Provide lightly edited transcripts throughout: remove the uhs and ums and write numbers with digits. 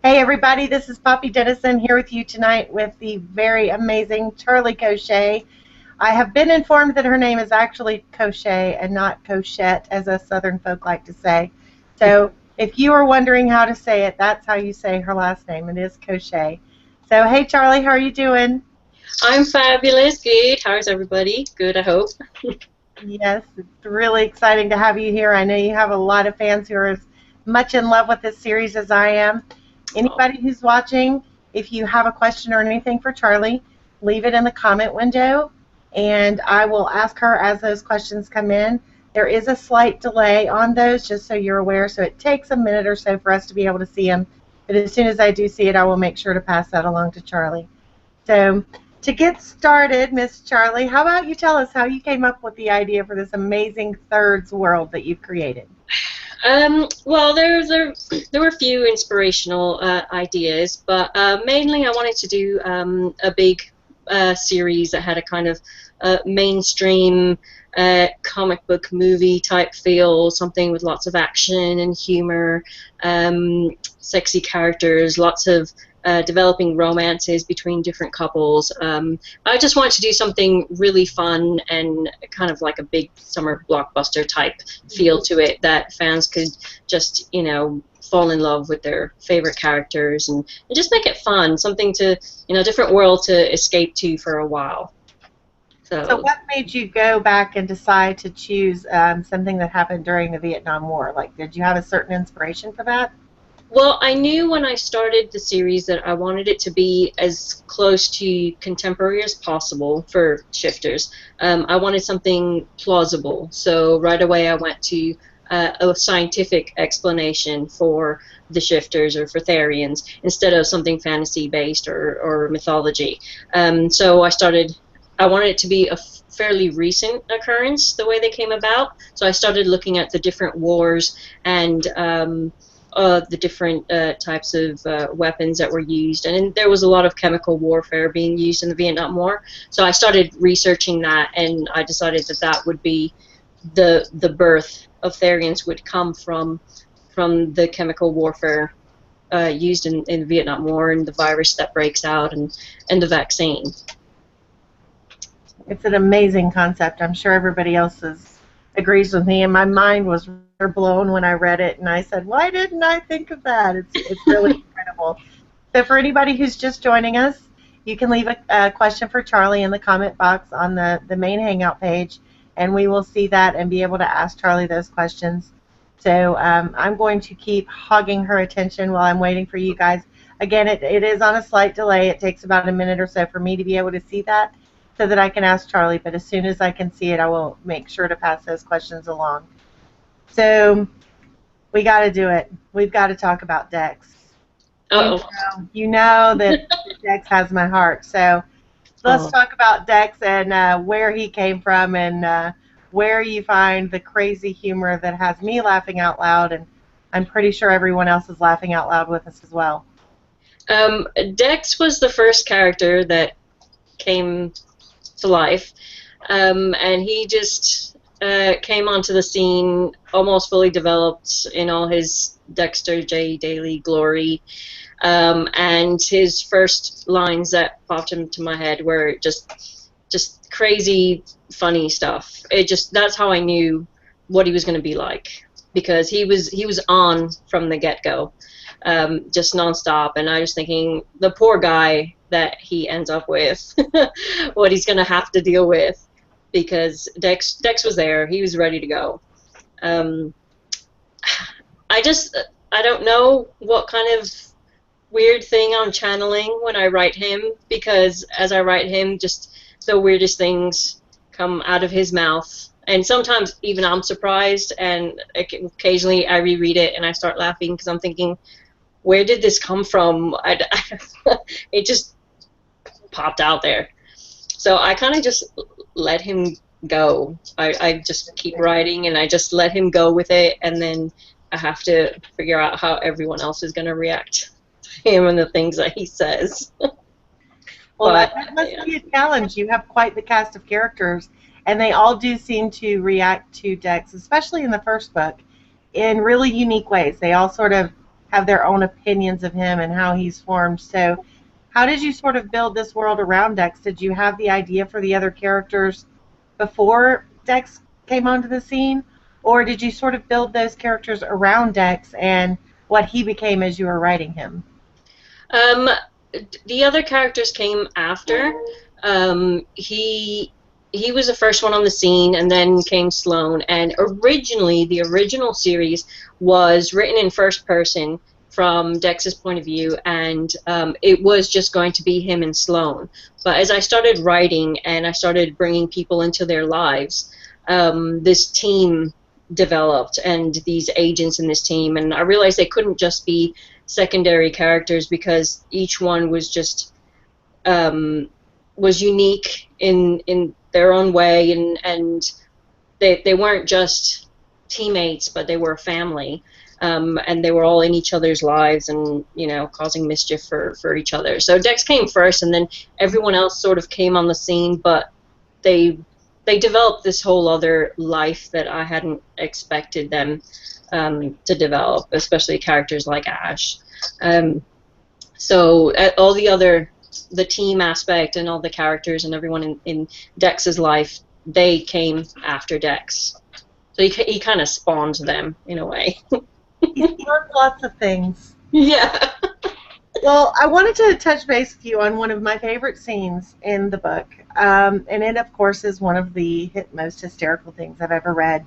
Hey everybody, this is Poppy Dennison here with you tonight with the very amazing Charlie Cochet. I have been informed that her name is actually Cochet and not Cochette, as us Southern folk like to say. So if you are wondering how to say it, that's how you say her last name. It is Cochet. So hey Charlie, how are you doing? I'm fabulous. Good. How's everybody? Good, I hope. Yes, it's really exciting to have you here. I know you have a lot of fans who are as much in love with this series as I am. Anybody who's watching, if you have a question or anything for Charlie, leave it in the comment window, and I will ask her as those questions come in. There is a slight delay on those, just so you're aware, so it takes a minute or so for us to be able to see them. But as soon as I do see it, I will make sure to pass that along to Charlie. So to get started, Miss Charlie, how about you tell us how you came up with the idea for this amazing T.H.I.R.D.S world that you've created? Well, there were a few inspirational ideas, but mainly I wanted to do a big series that had a kind of mainstream comic book movie type feel, something with lots of action and humor, sexy characters, lots of developing romances between different couples. I just wanted to do something really fun and kind of like a big summer blockbuster type feel to it that fans could just, fall in love with their favorite characters and just make it fun, something to, different world to escape to for a while. So what made you go back and decide to choose something that happened during the Vietnam War? Like, did you have a certain inspiration for that? Well, I knew when I started the series that I wanted it to be as close to contemporary as possible for shifters. I wanted something plausible, so right away I went to a scientific explanation for the shifters or for Therians instead of something fantasy-based or mythology. So I wanted it to be a fairly recent occurrence, the way they came about. So I started looking at the different wars and the different types of weapons that were used, and there was a lot of chemical warfare being used in the Vietnam War. So I started researching that, and I decided that that would be the birth of Therians would come from the chemical warfare used in the Vietnam War and the virus that breaks out and the vaccine. It's an amazing concept. I'm sure everybody else agrees with me, and my mind was blown when I read it, and I said, why didn't I think of that? It's really incredible. So for anybody who's just joining us, you can leave a question for Charlie in the comment box on the main Hangout page, and we will see that and be able to ask Charlie those questions. So I'm going to keep hogging her attention while I'm waiting for you guys. Again, it is on a slight delay. It takes about a minute or so for me to be able to see that so that I can ask Charlie, but as soon as I can see it, I will make sure to pass those questions along. So we got to do it. We've got to talk about Dex. You know that Dex has my heart. So let's talk about Dex and where he came from and where you find the crazy humor that has me laughing out loud, and I'm pretty sure everyone else is laughing out loud with us as well. Dex was the first character that came to life, and he just came onto the scene almost fully developed in all his Dexter J. Daily glory, and his first lines that popped into my head were just crazy funny stuff. That's how I knew what he was going to be like, because he was on from the get-go, just nonstop, and I was thinking, the poor guy that he ends up with, what he's going to have to deal with, because Dex was there. He was ready to go. I don't know what kind of weird thing I'm channeling when I write him, because as I write him, just the weirdest things come out of his mouth. And sometimes even I'm surprised, and occasionally I reread it and I start laughing because I'm thinking, where did this come from? It just popped out there. So I kind of just let him go. I just keep writing and I just let him go with it, and then I have to figure out how everyone else is going to react to him and the things that he says. Well, that must be a challenge. You have quite the cast of characters, and they all do seem to react to Dex, especially in the first book, in really unique ways. They all sort of have their own opinions of him and how he's formed. So how did you sort of build this world around Dex? Did you have the idea for the other characters before Dex came onto the scene? Or did you sort of build those characters around Dex and what he became as you were writing him? Um, the other characters came after. He was the first one on the scene, and then came Sloane. And originally, the original series was written in first person from Dex's point of view, and it was just going to be him and Sloane. But as I started writing and I started bringing people into their lives, this team developed, and these agents in this team, and I realized they couldn't just be secondary characters because each one was just was unique in their own way, and they weren't just teammates, but they were a family, and they were all in each other's lives, and causing mischief for each other. So Dex came first, and then everyone else sort of came on the scene, but they developed this whole other life that I hadn't expected them to develop, especially characters like Ash. So all the team aspect and all the characters and everyone in Dex's life, they came after Dex. So he kind of spawned them in a way. He spawned lots of things. Yeah. Well, I wanted to touch base with you on one of my favorite scenes in the book. And it, of course, is one of the most hysterical things I've ever read.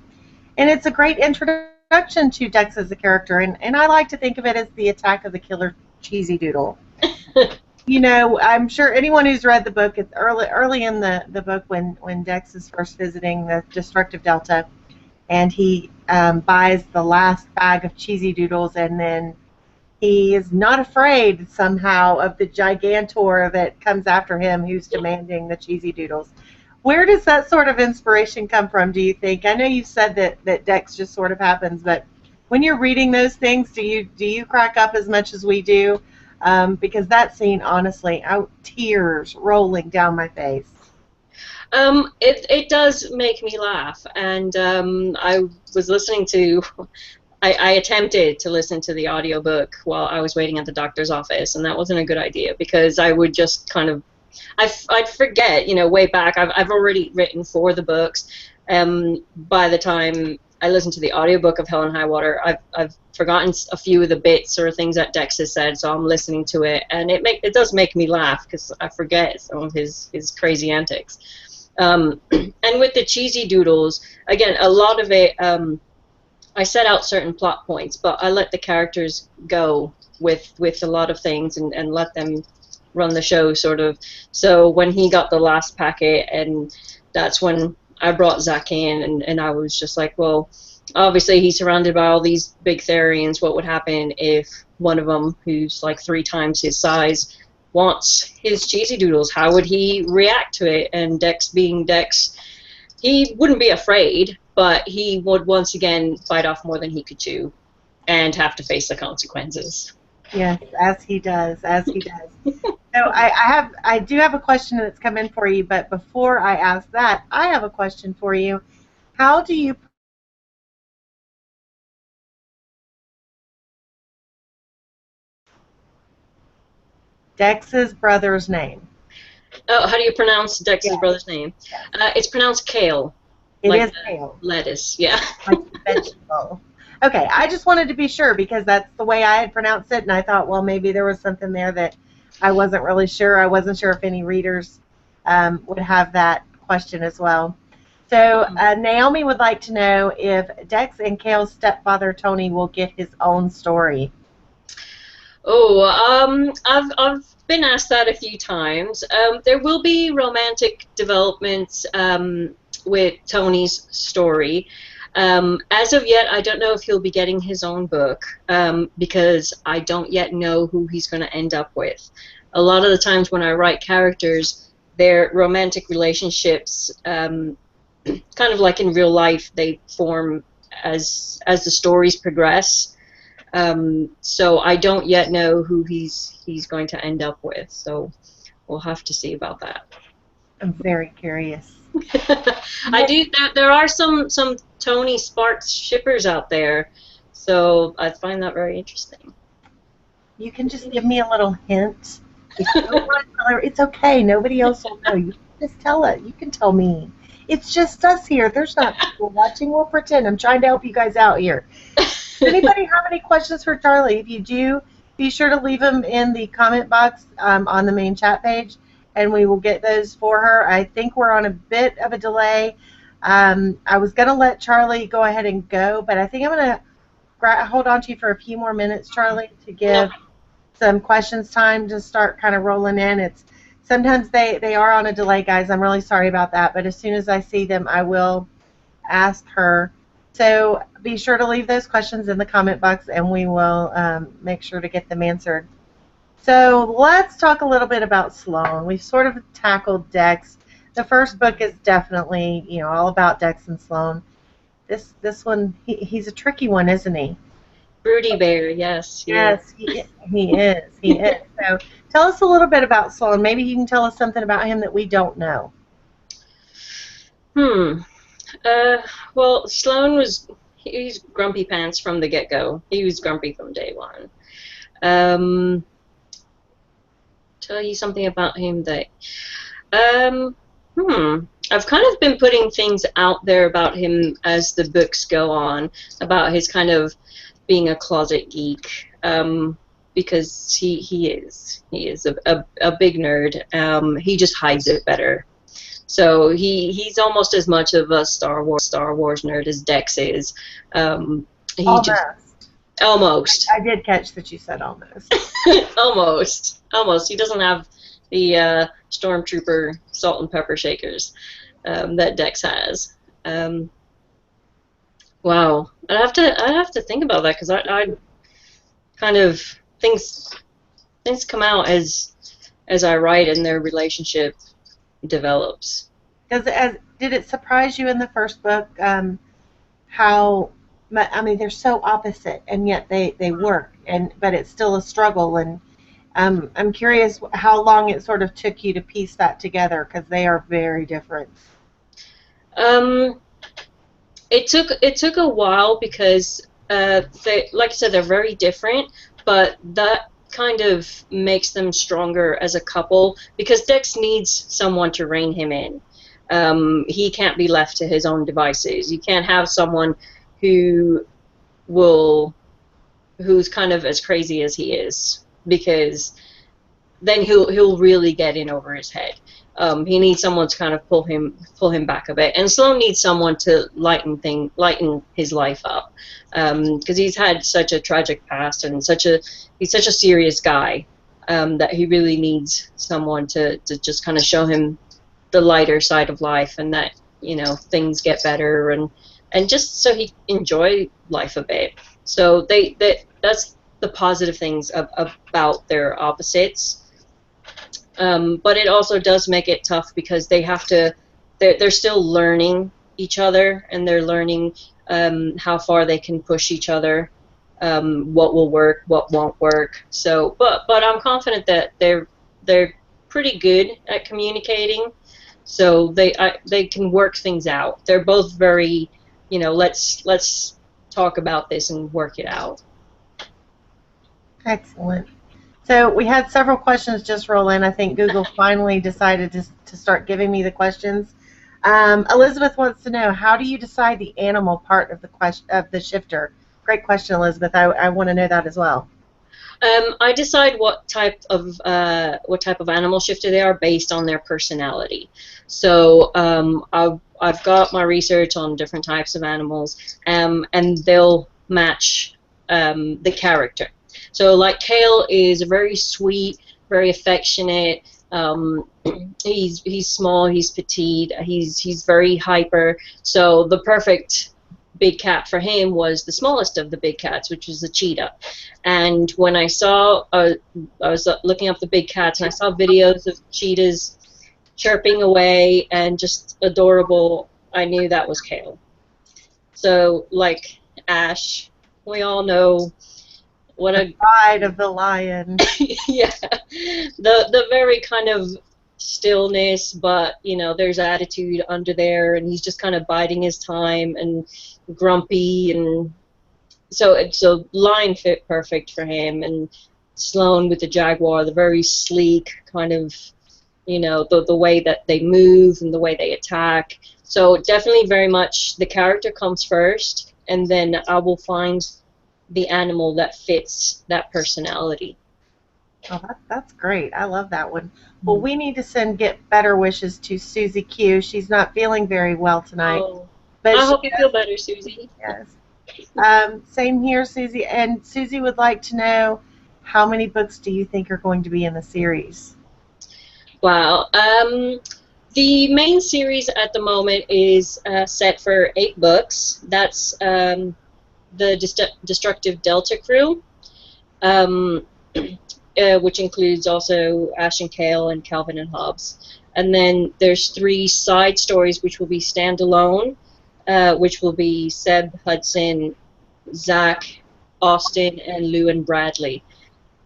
And it's a great introduction to Dex as a character. And I like to think of it as the attack of the killer cheesy doodle. I'm sure anyone who's read the book, it's early in the book when Dex is first visiting the destructive Delta, and he buys the last bag of cheesy doodles, and then he is not afraid somehow of the gigantor that comes after him who's demanding the cheesy doodles. Where does that sort of inspiration come from, do you think? I know you said that Dex just sort of happens, but when you're reading those things, do you crack up as much as we do? Because that scene, honestly, tears rolling down my face. It does make me laugh, and I was listening to. I attempted to listen to the audiobook while I was waiting at the doctor's office, and that wasn't a good idea because I would just kind of, I'd forget, way back. I've already written 4 of the books. By the time I listened to the audiobook of Hell and High Water, I've forgotten a few of the bits or things that Dex has said, so I'm listening to it, and it does make me laugh because I forget some of his crazy antics. And with the cheesy doodles, again, a lot of it, I set out certain plot points, but I let the characters go with a lot of things and let them run the show, sort of. So when he got the last packet, and that's when I brought Zach in, and I was just like, well, obviously he's surrounded by all these big Therians. What would happen if one of them, who's like 3 times his size, wants his cheesy doodles? How would he react to it? And Dex being Dex, he wouldn't be afraid, but he would once again bite off more than he could chew and have to face the consequences. Yes, as he does, So I do have a question that's come in for you, but before I ask that, I have a question for you. How do you Dex's brother's name? Oh, how do you pronounce Dex's brother's name? It's pronounced kale. It like is kale. Lettuce, yeah. Like vegetable. Okay, I just wanted to be sure because that's the way I had pronounced it, and I thought, well, maybe there was something there that I wasn't really sure. I wasn't sure if any readers would have that question as well. So Naomi would like to know if Dex and Kale's stepfather, Tony, will get his own story. Oh, I've been asked that a few times. There will be romantic developments with Tony's story. As of yet, I don't know if he'll be getting his own book because I don't yet know who he's going to end up with. A lot of the times when I write characters, their romantic relationships, kind of like in real life, they form as the stories progress. So I don't yet know who he's going to end up with. So we'll have to see about that. I'm very curious. I do. There are some Tony Sparks shippers out there, so I find that very interesting. You can just give me a little hint. If you don't want to tell her, it's okay. Nobody else will know. You just tell it. You can tell me. It's just us here. There's not people watching. We'll pretend. I'm trying to help you guys out here. Does anybody have any questions for Charlie? If you do, be sure to leave them in the comment box on the main chat page, and we will get those for her. I think we're on a bit of a delay. I was going to let Charlie go ahead and go, but I think I'm going to hold on to you for a few more minutes, Charlie, to give some questions time to start kind of rolling in. Sometimes they are on a delay, guys. I'm really sorry about that, but as soon as I see them, I will ask her. So be sure to leave those questions in the comment box, and we will make sure to get them answered. So let's talk a little bit about Sloan. We've sort of tackled Dex. The first book is definitely, all about Dex and Sloan. This one, he's a tricky one, isn't he? Broody bear, yes. Yes, he is. He is. So tell us a little bit about Sloan. Maybe you can tell us something about him that we don't know. Well, Sloan he's grumpy pants from the get-go. He was grumpy from day one. Tell you something about him that... I've kind of been putting things out there about him as the books go on, about his kind of being a closet geek, because he is a big nerd. He just hides it better. So he's almost as much of a Star Wars nerd as Dex is. Almost. I did catch that you said almost. Almost. He doesn't have the Stormtrooper salt and pepper shakers that Dex has. Wow, I'd have to think about that, because I kind of things come out as I write and their relationship develops. Did it surprise you in the first book how, I mean, they're so opposite and yet they work, but it's still a struggle, and I'm curious how long it sort of took you to piece that together, because they are very different. It took a while, because like I said, they're very different, but that kind of makes them stronger as a couple, because Dex needs someone to rein him in. He can't be left to his own devices. You can't have someone who's kind of as crazy as he is, because then he'll really get in over his head. He needs someone to kind of pull him back a bit, and Sloan needs someone to lighten his life up, because he's had such a tragic past, and he's such a serious guy, that he really needs someone to just kind of show him the lighter side of life, and that things get better, and just so he enjoy life a bit. So that's the positive things about their opposites. But it also does make it tough, because they're still learning each other, and they're learning how far they can push each other, what will work, what won't work. So, but I'm confident that they're pretty good at communicating, so they can work things out. They're both very, let's talk about this and work it out. Excellent. So we had several questions just roll in. I think Google finally decided to start giving me the questions. Elizabeth wants to know, how do you decide the animal part of the shifter? Great question, Elizabeth. I want to know that as well. I decide what type of animal shifter they are based on their personality. So I've got my research on different types of animals, and they'll match the character. So, like, Kale is very sweet, very affectionate. He's small, he's petite, he's very hyper. So the perfect big cat for him was the smallest of the big cats, which was the cheetah. And when I saw, I was looking up the big cats, and I saw videos of cheetahs chirping away and just adorable, I knew that was Kale. So, like Ash, we all know what a pride of the lion. Yeah, the very kind of stillness, but there's attitude under there, and he's just kind of biding his time and grumpy, and so lion fit perfect for him. And Sloane with the Jaguar, the very sleek kind of, you know, the way that they move and the way they attack. So definitely very much the character comes first, and then I will find the animal that fits that personality. Oh, that's great. I love that one. Well, we need to get better wishes to Susie Q. She's not feeling very well tonight. Oh, But I hope you feel better, Susie. Yes. Same here, Susie. And Susie would like to know, how many books do you think are going to be in the series? Wow. The main series at the moment is set for 8 books. That's the Destructive Delta Crew, which includes also Ash and Kale and Calvin and Hobbes. And then there's 3 side stories which will be standalone, which will be Seb, Hudson, Zach, Austin, and Lou and Bradley.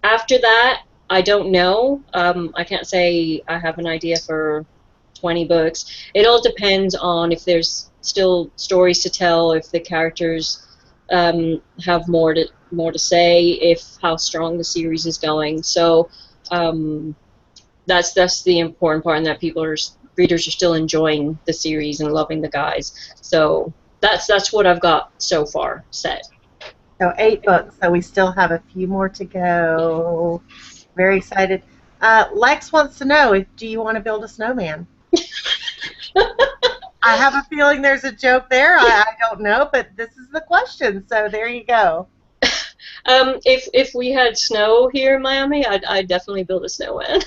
After that, I don't know. I can't say I have an idea for 20 books. It all depends on if there's still stories to tell, if the characters have more to say, if how strong the series is going. So that's the important part, and that readers are still enjoying the series and loving the guys. So that's what I've got so far set. So 8 books. So we still have a few more to go. Very excited. Lex wants to know, do you want to build a snowman? I have a feeling there's a joke there. I don't know, but this is the question. So there you go. If we had snow here in Miami, I'd definitely build a snowman.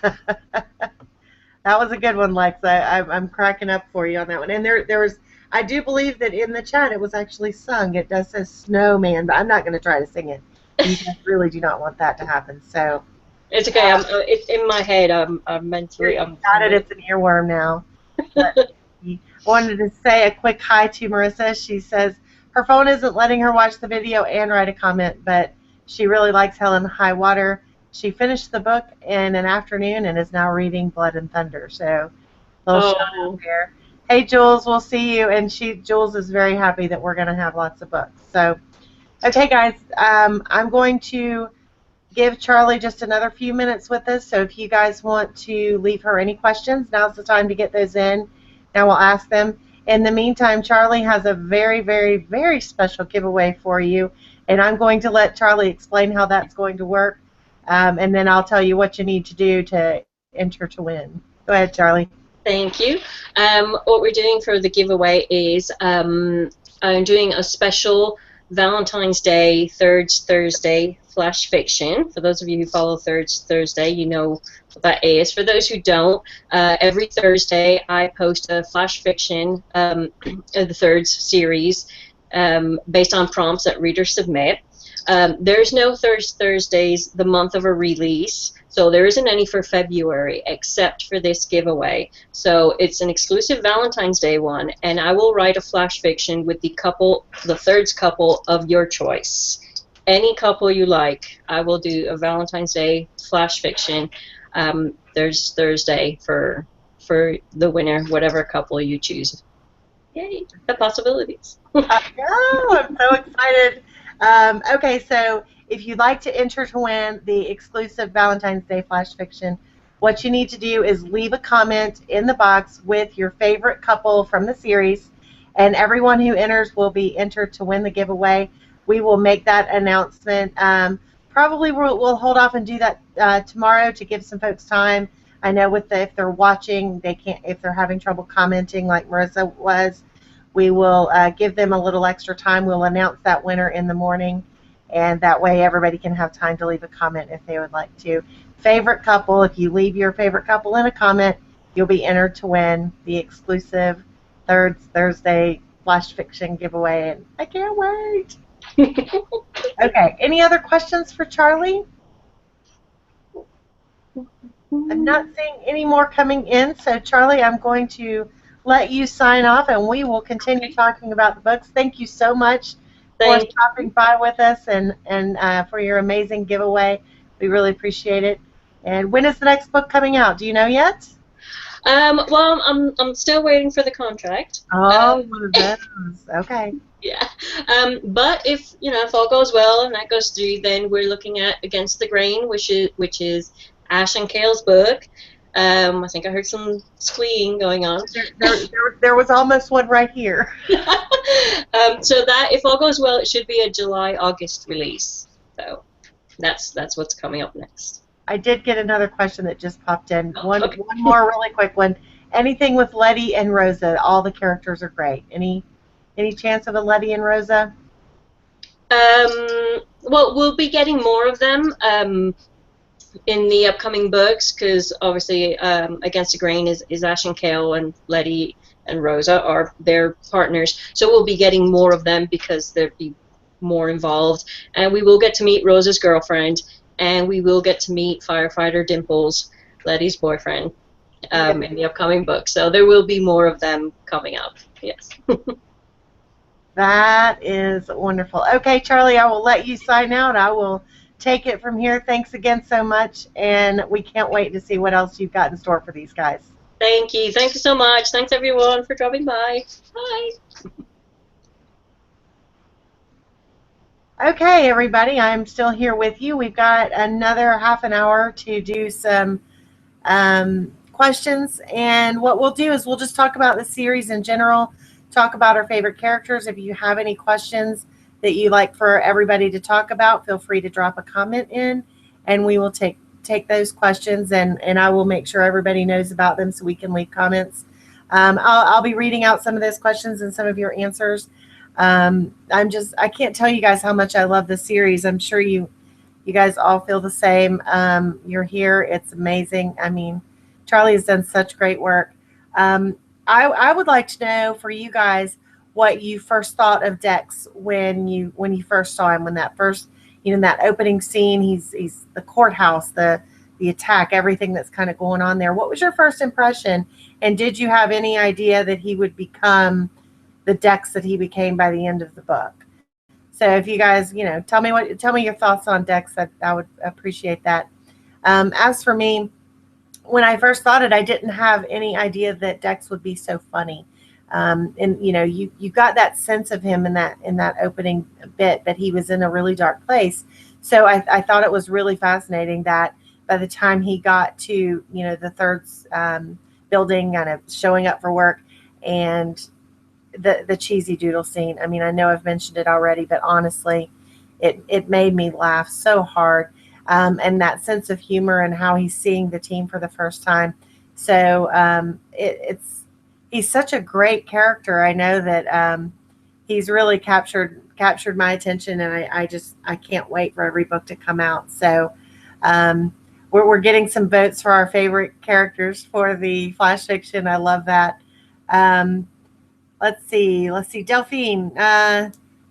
That was a good one, Lex. I'm cracking up for you on that one. And there was, I do believe that in the chat it was actually sung. It does say snowman, but I'm not going to try to sing it. You guys really do not want that to happen. So it's okay. It's in my head. I'm mentally. Got it. It's an earworm now. But wanted to say a quick hi to Marissa. She says her phone isn't letting her watch the video and write a comment, but she really likes Hell and High Water. She finished the book in an afternoon and is now reading Blood and Thunder. So, little shout out there. Hey, Jules, we'll see you. And Jules is very happy that we're going to have lots of books. So, okay, guys, I'm going to give Charlie just another few minutes with us. So if you guys want to leave her any questions, now's the time to get those in, and we'll ask them. In the meantime, Charlie has a very, very, very special giveaway for you, and I'm going to let Charlie explain how that's going to work, and then I'll tell you what you need to do to enter to win. Go ahead, Charlie. Thank you. What we're doing for the giveaway is I'm doing a special Valentine's Day, Thirds Thursday flash fiction. For those of you who follow Thirds Thursday, you know what that is. For those who don't, every Thursday I post a flash fiction of the Thirds series based on prompts that readers submit. There's no Thirds Thursdays the month of a release, so there isn't any for February except for this giveaway. So it's an exclusive Valentine's Day one, and I will write a flash fiction with the Thirds couple of your choice. Any couple you like, I will do a Valentine's Day flash fiction. There's Thursday for the winner, whatever couple you choose. Yay, the possibilities. I know, I'm so excited. Okay, so if you'd like to enter to win the exclusive Valentine's Day flash fiction, what you need to do is leave a comment in the box with your favorite couple from the series, and everyone who enters will be entered to win the giveaway. We will make that announcement. Probably we'll hold off and do that tomorrow to give some folks time. I know if they're watching, they can't, if they're having trouble commenting like Marissa was, we will give them a little extra time. We'll announce that winner in the morning, and that way everybody can have time to leave a comment if they would like to. Favorite couple, if you leave your favorite couple in a comment, you'll be entered to win the exclusive Thirds Thursday flash fiction giveaway, and I can't wait. Okay, any other questions for Charlie? I'm not seeing any more coming in, so Charlie, I'm going to let you sign off, and we will continue talking about the books. Thank you so much for stopping by with us and for your amazing giveaway. We really appreciate it. And when is the next book coming out? Do you know yet? Well, I'm still waiting for the contract. Oh, one of those. Okay. Yeah. But if, if all goes well and that goes through, then we're looking at Against the Grain, which is Ash and Kale's book. I think I heard some squealing going on. There was almost one right here. So that, if all goes well, it should be a July-August release. So that's what's coming up next. I did get another question that just popped in. One Okay. more really quick one. Anything with Letty and Rosa? All the characters are great. Any chance of a Letty and Rosa? Well, we'll be getting more of them in the upcoming books, because obviously Against the Grain is Ash and Kale, and Letty and Rosa are their partners. So we'll be getting more of them because there'll be more involved. And we will get to meet Rosa's girlfriend, and we will get to meet Firefighter Dimples, Letty's boyfriend, in the upcoming book. So there will be more of them coming up. Yes. That is wonderful. Okay, Charlie, I will let you sign out. I will take it from here. Thanks again so much, and we can't wait to see what else you've got in store for these guys. Thank you. Thank you so much. Thanks, everyone, for dropping by. Bye. Okay, everybody, I'm still here with you. We've got another half an hour to do some questions, and what we'll do is we'll just talk about the series in general, talk about our favorite characters. If you have any questions that you'd like for everybody to talk about, feel free to drop a comment in, and we will take those questions, and I will make sure everybody knows about them so we can leave comments. I'll be reading out some of those questions and some of your answers. I can't tell you guys how much I love this series. I'm sure you guys all feel the same. You're here. It's amazing. I mean, Charlie has done such great work. I would like to know for you guys what you first thought of Dex when you first saw him, when that first, that opening scene, he's the courthouse, the attack, everything that's kind of going on there. What was your first impression? And did you have any idea that he would become the Dex that he became by the end of the book? So if you guys, tell me your thoughts on Dex. I would appreciate that. As for me, when I first thought it, I didn't have any idea that Dex would be so funny. And you got that sense of him in that opening bit that he was in a really dark place. So I thought it was really fascinating that by the time he got to the third building, kind of showing up for work, and the cheesy doodle scene. I mean, I know I've mentioned it already, but honestly, it made me laugh so hard. And that sense of humor and how he's seeing the team for the first time. So he's such a great character. I know that he's really captured my attention, and I can't wait for every book to come out. So we're getting some votes for our favorite characters for the flash fiction. I love that. Let's see, Delphine.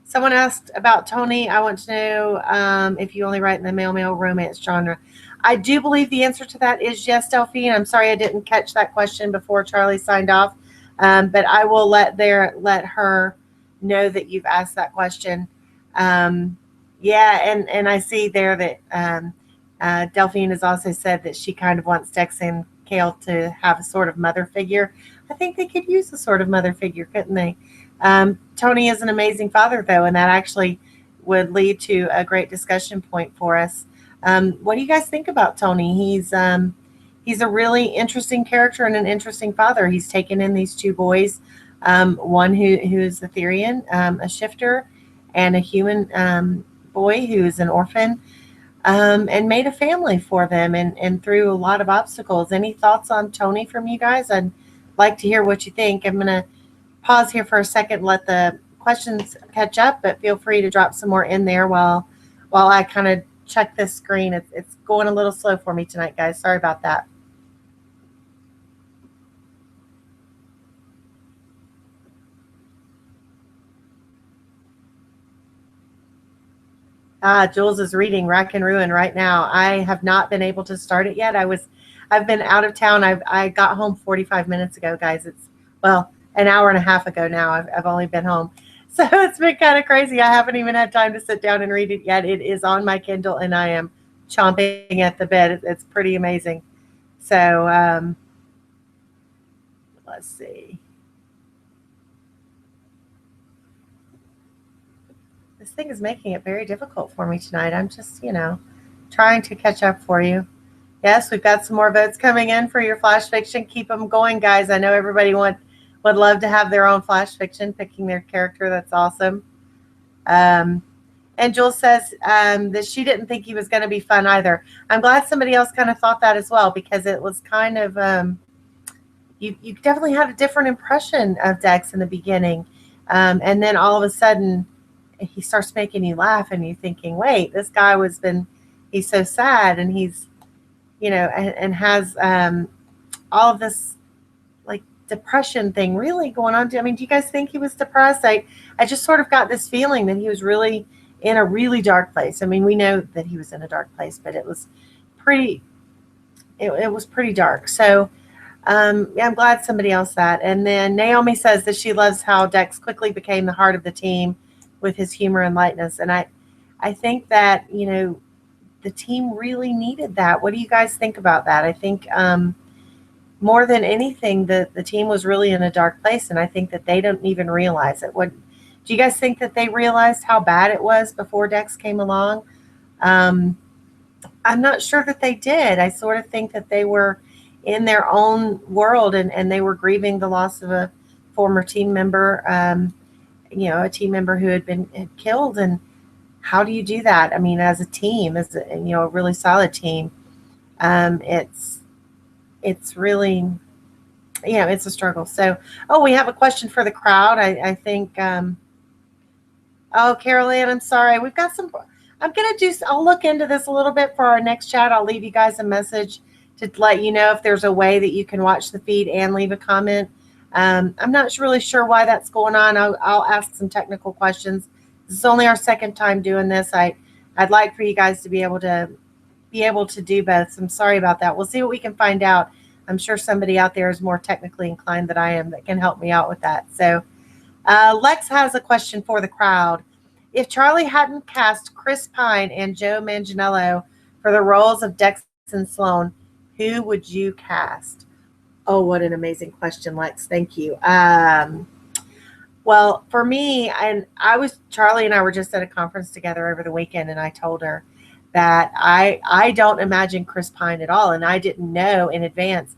Someone asked about Tony. I want to know if you only write in the male romance genre. I do believe the answer to that is yes, Delphine. I'm sorry I didn't catch that question before Charlie signed off, but I will let her know that you've asked that question. Yeah, and I see there that Delphine has also said that she kind of wants Dex and Kale to have a sort of mother figure. I think they could use a sort of mother figure, couldn't they? Tony is an amazing father, though, and that actually would lead to a great discussion point for us. What do you guys think about Tony? He's a really interesting character and an interesting father. He's taken in these two boys, one who is a Therian, a shifter, and a human boy who is an orphan, and made a family for them and through a lot of obstacles. Any thoughts on Tony from you guys? I'd like to hear what you think. I'm going to pause here for a second, let the questions catch up, but feel free to drop some more in there while I kind of check this screen. It's going a little slow for me tonight, guys. Sorry about that. Jules is reading Rack and Ruin right now. I have not been able to start it yet. I've been out of town. I got home 45 minutes ago, guys. It's, well, an hour and a half ago now. I've only been home. So it's been kind of crazy. I haven't even had time to sit down and read it yet. It is on my Kindle, and I am chomping at the bit. It's pretty amazing. So let's see. thing is making it very difficult for me tonight. I'm just, trying to catch up for you. Yes, we've got some more votes coming in for your flash fiction. Keep them going, guys. I know everybody would love to have their own flash fiction, picking their character. That's awesome. And Jules says that she didn't think he was going to be fun either. I'm glad somebody else kind of thought that as well, because it was kind of, you definitely had a different impression of Dex in the beginning. And then all of a sudden, he starts making you laugh, and you're thinking, wait, this guy he's so sad, and he's, and has all of this like depression thing really going on. I mean, do you guys think he was depressed? I just sort of got this feeling that he was really in a really dark place. I mean, we know that he was in a dark place, but it was pretty dark. So yeah, I'm glad somebody else that. And then Naomi says that she loves how Dex quickly became the heart of the team with his humor and lightness. And I think that, the team really needed that. What do you guys think about that? I think more than anything, the team was really in a dark place, and I think that they don't even realize it. Do you guys think that they realized how bad it was before Dex came along? I'm not sure that they did. I sort of think that they were in their own world, and they were grieving the loss of a former team member, a team member who had killed. And how do you do that? I mean, as a team, as a really solid team, it's really, it's a struggle. So, we have a question for the crowd. I think, Carol Ann, I'm sorry. We've got some, I'll look into this a little bit for our next chat. I'll leave you guys a message to let you know if there's a way that you can watch the feed and leave a comment. I'm not really sure why that's going on. I'll ask some technical questions. This is only our second time doing this. I'd like for you guys to be able to do both. So I'm sorry about that. We'll see what we can find out. I'm sure somebody out there is more technically inclined than I am that can help me out with that. So Lex has a question for the crowd. If Charlie hadn't cast Chris Pine and Joe Manganiello for the roles of Dex and Sloan, who would you cast? Oh, what an amazing question, Lex. Thank you. Well, for me, Charlie and I were just at a conference together over the weekend, and I told her that I don't imagine Chris Pine at all, and I didn't know in advance.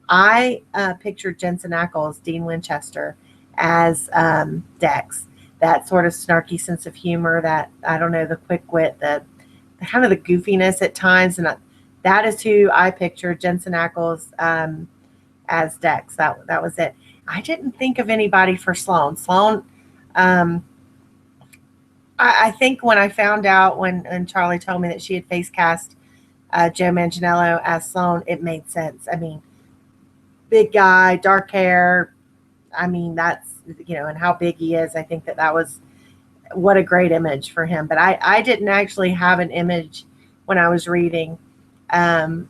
I pictured Jensen Ackles, Dean Winchester, as Dex. That sort of snarky sense of humor, that, I don't know, the quick wit, the kind of the goofiness at times, and that is who I pictured, Jensen Ackles as Dex. That was it. I didn't think of anybody for Sloan. Sloan, I think when I found out when Charlie told me that she had face cast Joe Manganiello as Sloan, it made sense. I mean, big guy, dark hair. I mean, that's, and how big he is. I think that was what a great image for him. But I didn't actually have an image when I was reading. I'm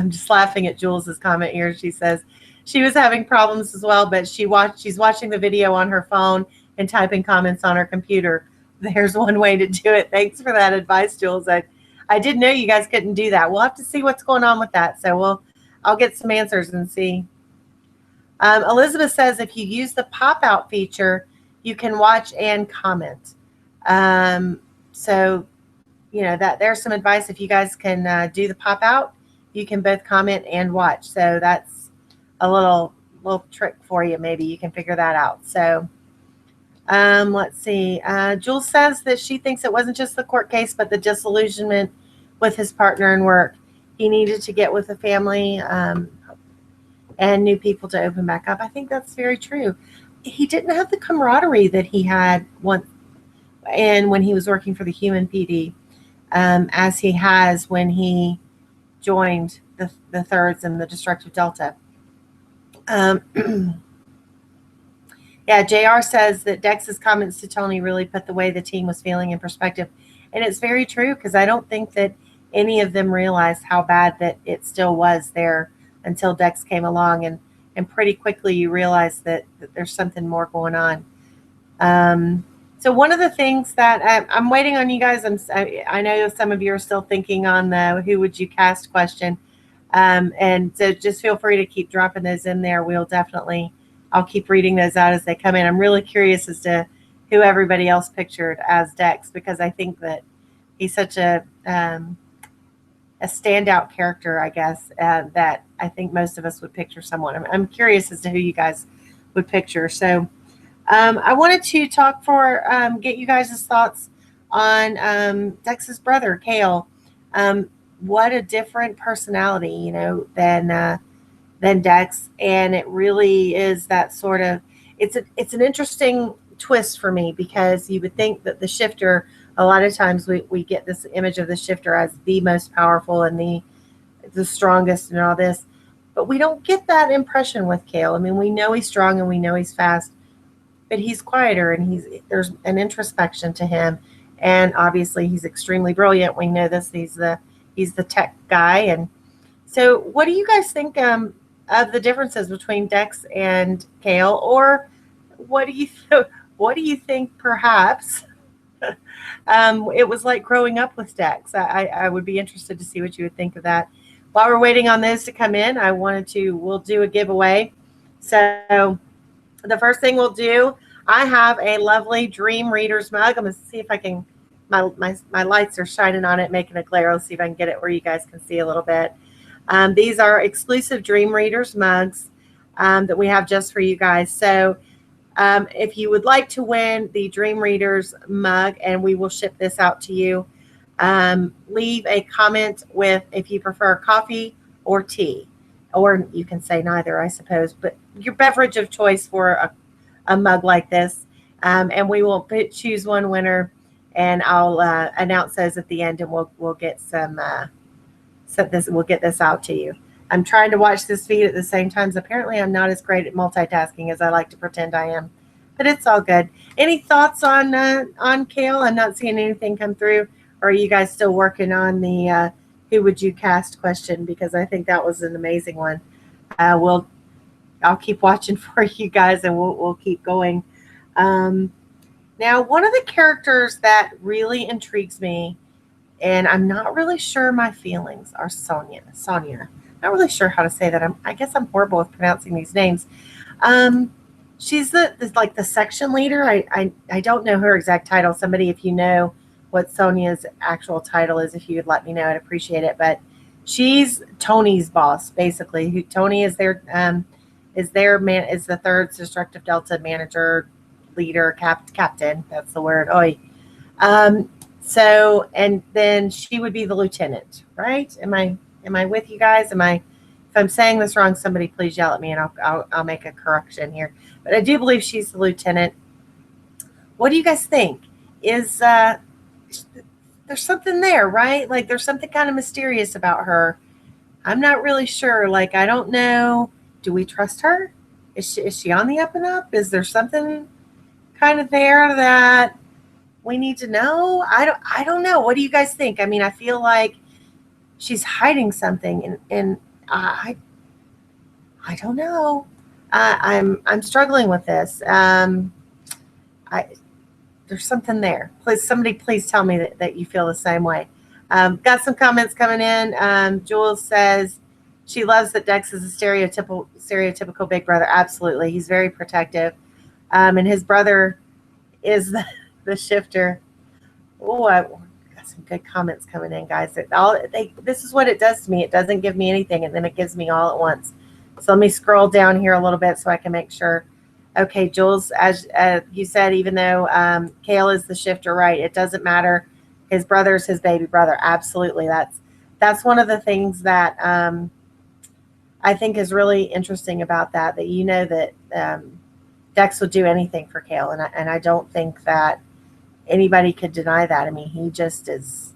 just laughing at Jules's comment here. She says she was having problems as well, but she's watching the video on her phone and typing comments on her computer. There's one way to do it. Thanks for that advice, Jules. I didn't know you guys couldn't do that. We'll have to see what's going on with that. So I'll get some answers and see. Elizabeth says if you use the pop-out feature, you can watch and comment. So that there's some advice. If you guys can do the pop out, you can both comment and watch. So that's a little trick for you. Maybe you can figure that out. So let's see. Jules says that she thinks it wasn't just the court case, but the disillusionment with his partner in work. He needed to get with the family and new people to open back up. I think that's very true. He didn't have the camaraderie that he had when he was working for the Human PD. As he has when he joined the Thirds and the Destructive Delta. Yeah, JR says that Dex's comments to Tony really put the way the team was feeling in perspective. And it's very true, because I don't think that any of them realized how bad that it still was there until Dex came along. And pretty quickly you realize that there's something more going on. So one of the things that I'm waiting on you guys, I know some of you are still thinking on the who would you cast question. And so just feel free to keep dropping those in there. I'll keep reading those out as they come in. I'm really curious as to who everybody else pictured as Dex, because I think that he's such a standout character, I guess, that I think most of us would picture someone. I'm curious as to who you guys would picture. So I wanted to talk get you guys' thoughts on Dex's brother, Kale. What a different personality, than Dex, and it really is that sort of. It's an interesting twist for me, because you would think that the shifter, a lot of times we get this image of the shifter as the most powerful and the strongest and all this, but we don't get that impression with Kale. I mean, we know he's strong and we know he's fast, but he's quieter, and there's an introspection to him, and obviously he's extremely brilliant. We know this. He's the tech guy. And so what do you guys think of the differences between Dex and Kale, or what do you think perhaps it was like growing up with Dex? I would be interested to see what you would think of that. While we're waiting on those to come in, we'll do a giveaway. So the first thing we'll do, I have a lovely DreamReader's mug. I'm going to see if I can, my lights are shining on it, making a glare. Let's see if I can get it where you guys can see a little bit. These are exclusive DreamReader's mugs that we have just for you guys. So if you would like to win the DreamReader's mug, and we will ship this out to you, leave a comment with if you prefer coffee or tea, or you can say neither, I suppose, but your beverage of choice for a mug like this, and we will choose one winner, and I'll announce those at the end, and we'll get we'll get this out to you. I'm trying to watch this feed at the same time. So apparently I'm not as great at multitasking as I like to pretend I am, but it's all good. Any thoughts on Kale? I'm not seeing anything come through. Or are you guys still working on the who would you cast question? Because I think that was an amazing one. I'll keep watching for you guys, and we'll keep going. Now, one of the characters that really intrigues me, and I'm not really sure my feelings, are Sonia. Not really sure how to say that. I guess I'm horrible with pronouncing these names. She's the section leader. I don't know her exact title. Somebody, if you know what Sonia's actual title is, if you would let me know, I'd appreciate it. But she's Tony's boss, basically. Tony is their is the third Destructive Delta manager, leader, captain. That's the word. Oi. So, and then she would be the lieutenant, right? Am I with you guys? If I'm saying this wrong, somebody please yell at me, and I'll make a correction here. But I do believe she's the lieutenant. What do you guys think? Is there's something there, right? Like there's something kind of mysterious about her. I'm not really sure. Like, I don't know. Do we trust her? Is she on the up and up? Is there something kind of there that we need to know? I don't know. What do you guys think? I mean, I feel like she's hiding something, and I don't know. I'm struggling with this. There's something there. Somebody please tell me that you feel the same way. Got some comments coming in. Jules says she loves that Dex is a stereotypical big brother. Absolutely. He's very protective. And his brother is the shifter. Oh, I got some good comments coming in, guys. This is what it does to me. It doesn't give me anything, and then it gives me all at once. So let me scroll down here a little bit so I can make sure. Okay, Jules, as you said, even though Kale is the shifter, right, it doesn't matter. His brother's his baby brother. Absolutely. That's one of the things that I think is really interesting about that that Dex would do anything for Kale, and I don't think that anybody could deny that. I mean, he just is,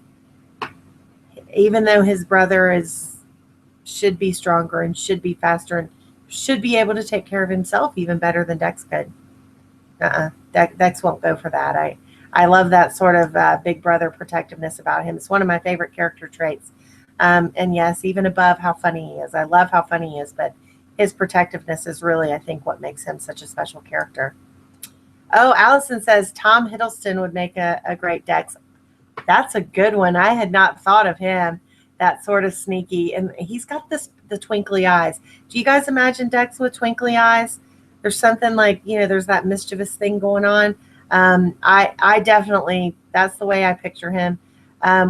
even though his brother should be stronger and should be faster and should be able to take care of himself even better than Dex could. Dex won't go for that. I love that sort of big brother protectiveness about him. It's one of my favorite character traits. And yes, even above how funny he is. I love how funny he is, but his protectiveness is really, I think, what makes him such a special character. Oh, Allison says Tom Hiddleston would make a great Dex. That's a good one. I had not thought of him. That sort of sneaky, and he's got the twinkly eyes. Do you guys imagine Dex with twinkly eyes? There's something like, there's that mischievous thing going on. I definitely, that's the way I picture him,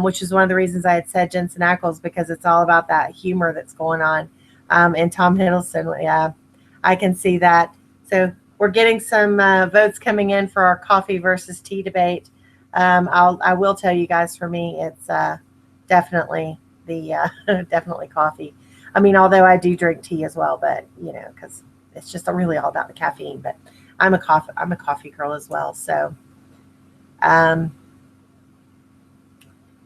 which is one of the reasons I had said Jensen Ackles, because it's all about that humor that's going on. And Tom Hiddleston, yeah, I can see that. So we're getting some votes coming in for our coffee versus tea debate. I will tell you guys, for me, it's definitely the definitely coffee. I mean, although I do drink tea as well, but because it's just really all about the caffeine. But I'm a coffee girl as well. So, um,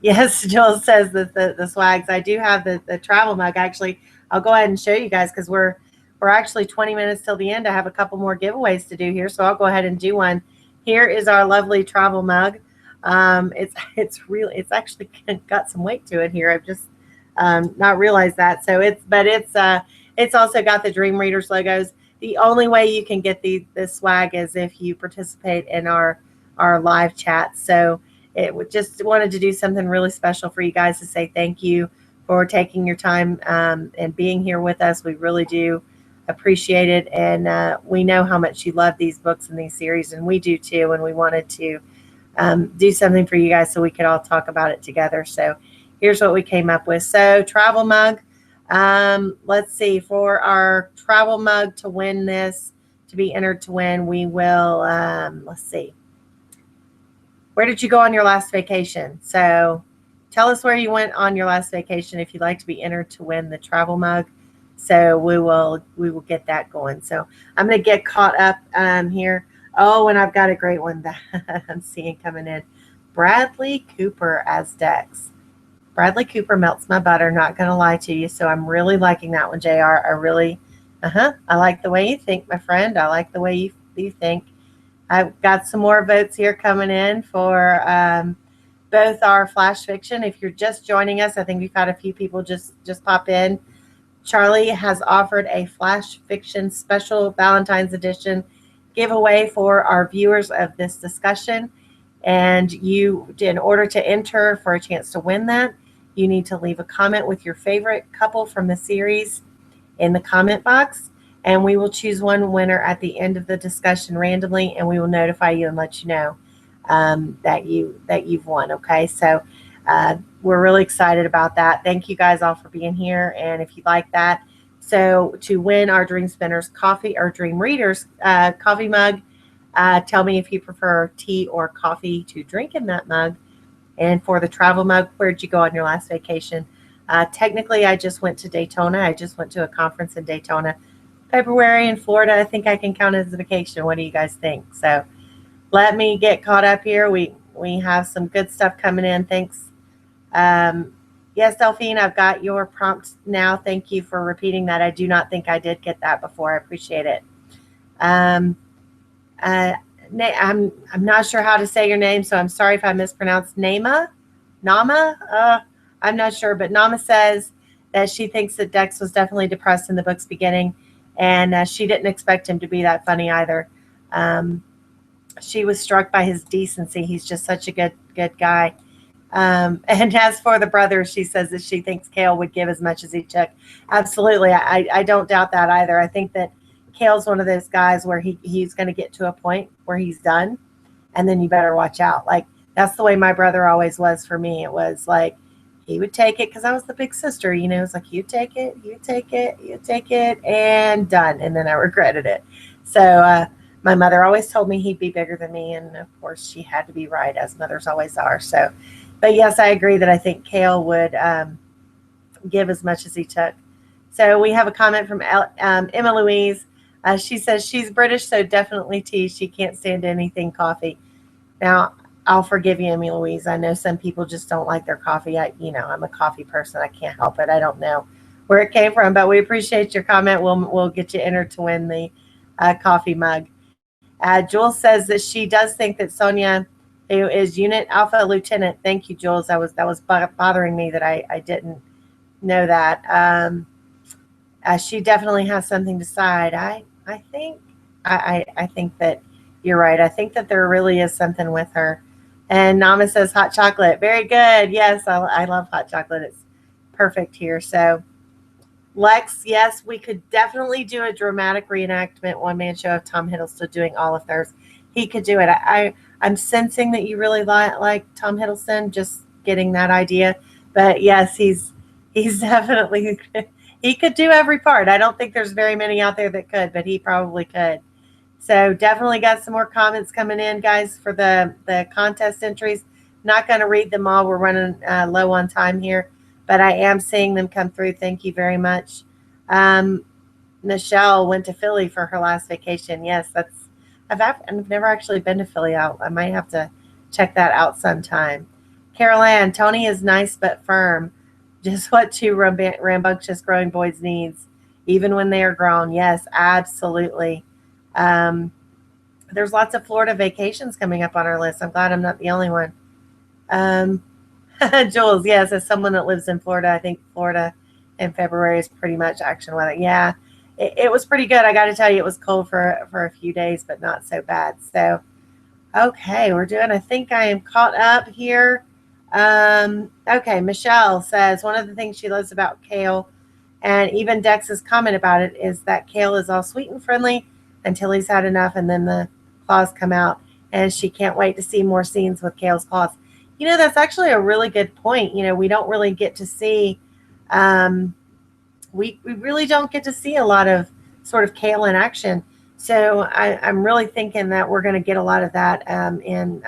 yes, Jill says that the swags. I do have the travel mug. Actually, I'll go ahead and show you guys, because we're actually 20 minutes till the end. I have a couple more giveaways to do here, so I'll go ahead and do one. Here is our lovely travel mug. It's actually got some weight to it here. I've just not realized that. So it's also got the Dream Readers logos. The only way you can get this swag is if you participate in our live chat. So just wanted to do something really special for you guys to say thank you for taking your time and being here with us. We really do appreciate it, and we know how much you love these books and these series, and we do too. And we wanted to do something for you guys so we could all talk about it together. So here's what we came up with. So travel mug. Let's see, for our travel mug to win this, to be entered to win, we will, let's see. Where did you go on your last vacation? So tell us where you went on your last vacation if you'd like to be entered to win the travel mug. So we will get that going. So I'm going to get caught up here. Oh, and I've got a great one that I'm seeing coming in. Bradley Cooper as Dex. Bradley Cooper melts my butter, not going to lie to you. So I'm really liking that one, JR. I like the way you think, my friend. I like the way you think. I've got some more votes here coming in for both our flash fiction. If you're just joining us, I think we've had a few people just pop in. Charlie has offered a flash fiction special Valentine's edition giveaway for our viewers of this discussion. And in order to enter for a chance to win that, you need to leave a comment with your favorite couple from the series in the comment box, and we will choose one winner at the end of the discussion randomly, and we will notify you and let you know that you've won. Okay, so we're really excited about that. Thank you guys all for being here, and if you like that, so to win our Dream Spinners coffee or Dream Readers coffee mug, tell me if you prefer tea or coffee to drink in that mug. And for the travel mug, where'd you go on your last vacation? Technically, I just went to Daytona. I just went to a conference in Daytona. February in Florida, I think I can count as a vacation. What do you guys think? So let me get caught up here. We have some good stuff coming in. Thanks. Yes, Delphine, I've got your prompt now. Thank you for repeating that. I do not think I did get that before. I appreciate it. I'm not sure how to say your name, so I'm sorry if I mispronounced Nama. I'm not sure, but Nama says that she thinks that Dex was definitely depressed in the book's beginning, and she didn't expect him to be that funny either. She was struck by his decency. He's just such a good guy. And as for the brothers, she says that she thinks Cale would give as much as he took. Absolutely. I don't doubt that either. I think that Cale's one of those guys where he's going to get to a point where he's done, and then you better watch out. Like, that's the way my brother always was for me. It was like, he would take it because I was the big sister, it's like, you take it, and done. And then I regretted it. So my mother always told me he'd be bigger than me. And of course she had to be right, as mothers always are. So, but yes, I agree that I think Cale would give as much as he took. So we have a comment from Emma Louise. She says she's British, so definitely tea. She can't stand anything coffee. Now, I'll forgive you, Emmy Louise. I know some people just don't like their coffee. I'm a coffee person. I can't help it. I don't know where it came from, but we appreciate your comment. We'll get you entered to win the coffee mug. Jules says that she does think that Sonia, who is Unit Alpha Lieutenant. Thank you, Jules. That was bothering me that I didn't know that. She definitely has something to side. I think that you're right. I think that there really is something with her. And Nama says hot chocolate. Very good. Yes, I love hot chocolate. It's perfect here. So Lex, yes, we could definitely do a dramatic reenactment one-man show of Tom Hiddleston doing all of theirs. he could do it. I'm sensing that you really like Tom Hiddleston, just getting that idea. But yes, he's definitely he could do every part. I don't think there's very many out there that could, but he probably could. So definitely got some more comments coming in, guys, for the contest entries. Not going to read them all. We're running low on time here, but I am seeing them come through. Thank you very much. Michelle went to Philly for her last vacation. Yes, I've never actually been to Philly. I might have to check that out sometime. Carol Ann, Tony is nice but firm. Just what two rambunctious growing boys needs, even when they are grown. Yes, absolutely. Um, there's lots of Florida vacations coming up on our list. I'm glad I'm not the only one. Um, Jules, yes, as someone that lives in Florida, I think Florida in February is pretty much action weather. Yeah, it was pretty good. I got to tell you, it was cold for a few days, but not so bad. So, okay, I think I am caught up here. Okay, Michelle says one of the things she loves about kale, and even Dex's comment about it, is that kale is all sweet and friendly until he's had enough, and then the claws come out, and she can't wait to see more scenes with Kale's claws. That's actually a really good point. We don't really get to see, um, we really don't get to see a lot of sort of Kale in action. So I'm really thinking that we're going to get a lot of that in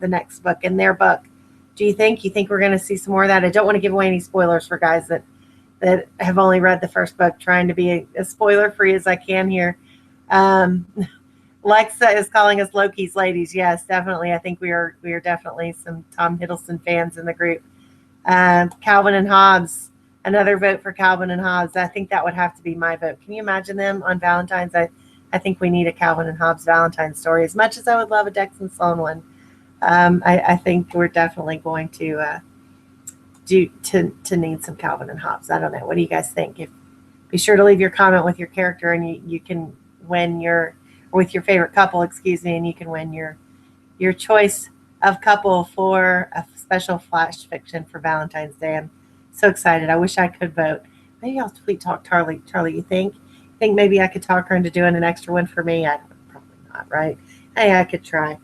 the next book, in their book. Do you think? You think we're going to see some more of that? I don't want to give away any spoilers for guys that have only read the first book, trying to be as spoiler free as I can here. Lexa is calling us Loki's ladies. Yes, definitely. I think we are definitely some Tom Hiddleston fans in the group. Calvin and Hobbes, another vote for Calvin and Hobbes. I think that would have to be my vote. Can you imagine them on Valentine's? I think we need a Calvin and Hobbes Valentine's story. As much as I would love a Dex and Sloan one, I think we're definitely going to need some Calvin and Hobbes. I don't know. What do you guys think? Be sure to leave your comment with your character, and you can win with your favorite couple, and you can win your choice of couple for a special flash fiction for Valentine's Day. I'm so excited. I wish I could vote. Maybe I'll tweet talk Charlie. Charlie, you think maybe I could talk her into doing an extra one for me? Probably not, right? Hey, I could try.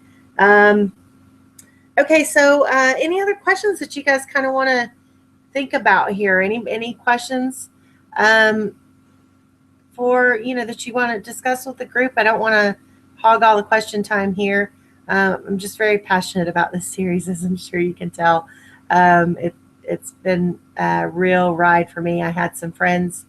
Okay, so any other questions that you guys kind of want to think about here? Any questions for that you want to discuss with the group? I don't want to hog all the question time here. I'm just very passionate about this series, as I'm sure you can tell. It's been a real ride for me. I had some friends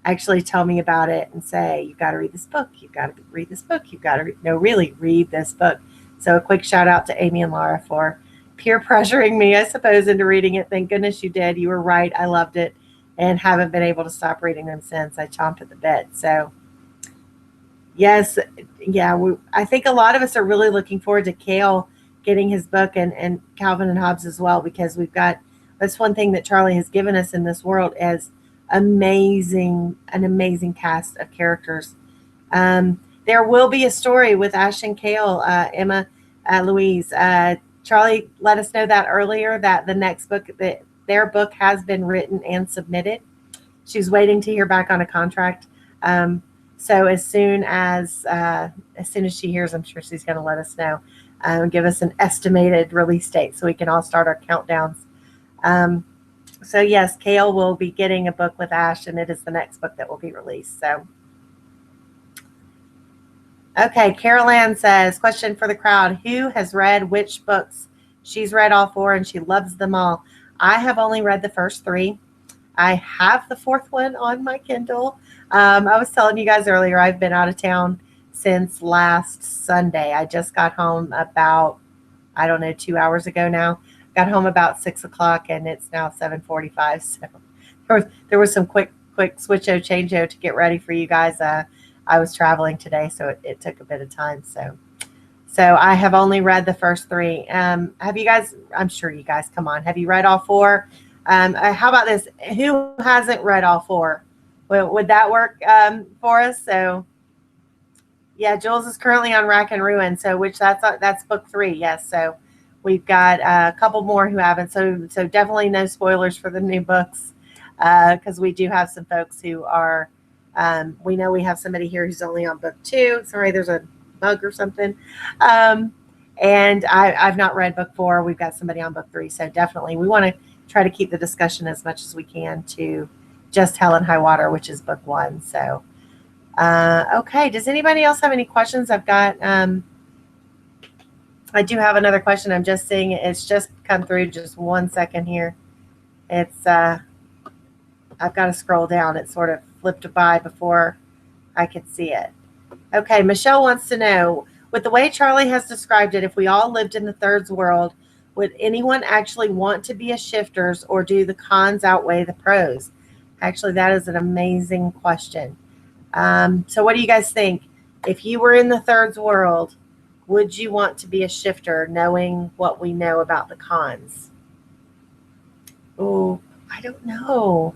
actually tell me about it and say, "You've got to read this book. You've got to read this book. You've got to really read this book." So a quick shout out to Amy and Laura for peer pressuring me, I suppose, into reading it. Thank goodness you did. You were right. I loved it and haven't been able to stop reading them since. I chomped at the bit. So yes, yeah, I think a lot of us are really looking forward to Kale getting his book, and Calvin and Hobbes as well, because that's one thing that Charlie has given us in this world as an amazing cast of characters. There will be a story with Ash and Kale, Emma, Louise. Charlie let us know that earlier, that the next book, that their book has been written and submitted. She's waiting to hear back on a contract. So as soon as she hears, I'm sure she's going to let us know, give us an estimated release date so we can all start our countdowns. So yes, Kale will be getting a book with Ash, and it is the next book that will be released. So, okay, Carol Ann says, question for the crowd: who has read which books? She's read all 4 and she loves them all. I have only read the first 3. I have the 4th one on my Kindle. I was telling you guys earlier, I've been out of town since last Sunday. I just got home about, 2 hours ago now. Got home about 6 o'clock, and it's now 7:45. So there was some quick switch-o, change-o to get ready for you guys. I was traveling today, so it took a bit of time. So I have only read the first 3. Have you guys? I'm sure you guys. Come on, have you read all 4? How about this? Who hasn't read all 4? Would that work for us? So yeah, Jules is currently on Rack and Ruin. So that's book 3. Yes. So we've got a couple more who haven't. So definitely no spoilers for the new books, because we do have some folks who are. We know we have somebody here who's only on book 2. Sorry, there's a mug or something. And I've not read book 4. We've got somebody on book 3, so definitely we want to try to keep the discussion as much as we can to just Hell and High Water, which is book 1. So, okay. Does anybody else have any questions? I've got. I do have another question. I'm just seeing it. It's just come through. Just 1 second here. It's. I've got to scroll down. It sort of flipped by before I could see it. Okay, Michelle wants to know, with the way Charlie has described it, if we all lived in the T.H.I.R.D.S world, would anyone actually want to be a shifters, or do the cons outweigh the pros? Actually, that is an amazing question. So what do you guys think? If you were in the T.H.I.R.D.S world, would you want to be a shifter, knowing what we know about the cons? Oh, I don't know.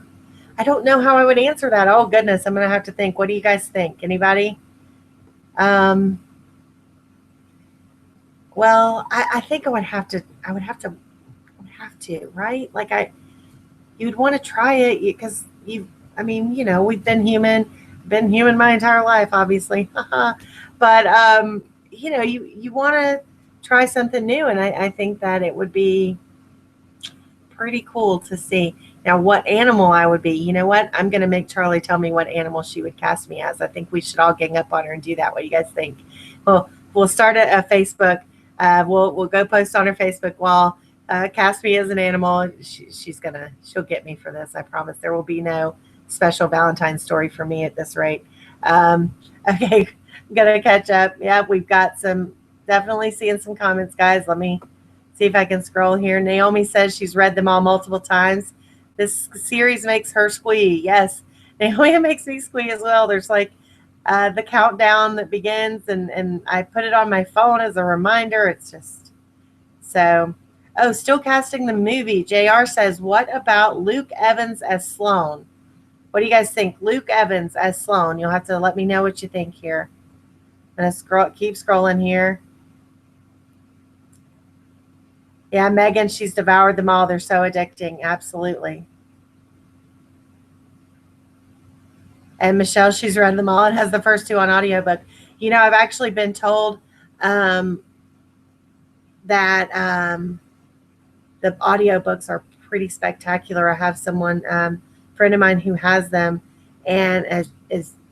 I don't know how I would answer that. Oh, goodness, I'm going to have to think. What do you guys think? Anybody? Well, I think I would have to, right? Like you'd want to try it because we've been human my entire life, obviously. But, you want to try something new. And I think that it would be pretty cool to see. Now, what animal I would be, you know what? I'm going to make Charlie tell me what animal she would cast me as. I think we should all gang up on her and do that. What do you guys think? Well, we'll start a Facebook. We'll go post on her Facebook wall. Cast me as an animal. She'll get me for this. I promise. There will be no special Valentine's story for me at this rate. Okay, I'm gonna catch up. Yeah, we've got definitely seeing some comments, guys. Let me see if I can scroll here. Naomi says she's read them all multiple times. This series makes her squee. Yes, Naomi, it makes me squee as well. There's like the countdown that begins, and I put it on my phone as a reminder. It's just so. Oh, still casting the movie. JR says, what about Luke Evans as Sloan? What do you guys think? Luke Evans as Sloan. You'll have to let me know what you think here. I'm going to keep scrolling here. Yeah, Megan, she's devoured them all. They're so addicting. Absolutely. And Michelle, she's read them all and has the first 2 on audiobook. I've actually been told that the audiobooks are pretty spectacular. I have someone, friend of mine who has them, and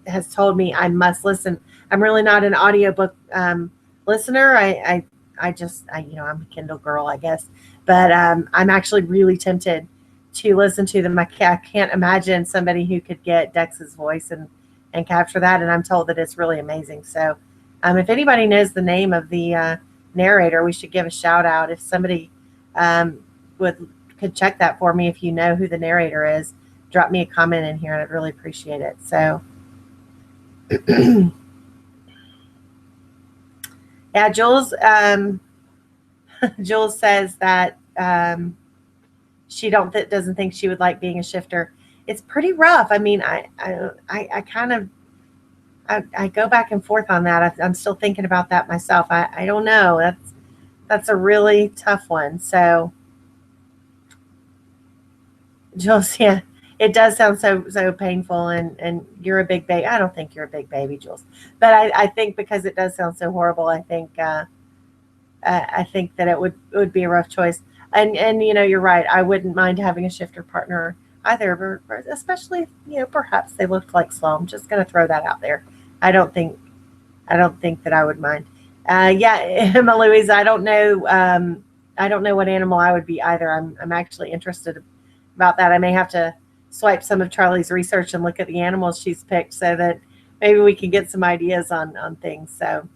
has told me I must listen. I'm really not an audiobook listener. I'm a Kindle girl, I guess. But I'm actually really tempted to listen to them. I can't imagine somebody who could get Dex's voice and capture that. And I'm told that it's really amazing. So if anybody knows the name of the narrator, we should give a shout out. If somebody could check that for me, if you know who the narrator is, drop me a comment in here, and I'd really appreciate it. So yeah, Jules says that she doesn't think she would like being a shifter. It's pretty rough. I mean, I kind of I go back and forth on that. I'm still thinking about that myself. I don't know. That's a really tough one. So, Jules, yeah, it does sound so painful, and you're a big baby. I don't think you're a big baby, Jules, but I think because it does sound so horrible, I think that it would be a rough choice. And you're right. I wouldn't mind having a shifter partner either, especially perhaps they looked like Sloan. I'm just going to throw that out there. I don't think that I would mind. Yeah, Emma Louise, I don't know. I don't know what animal I would be either. I'm actually interested about that. I may have to swipe some of Charlie's research and look at the animals she's picked, so that maybe we can get some ideas on things. So,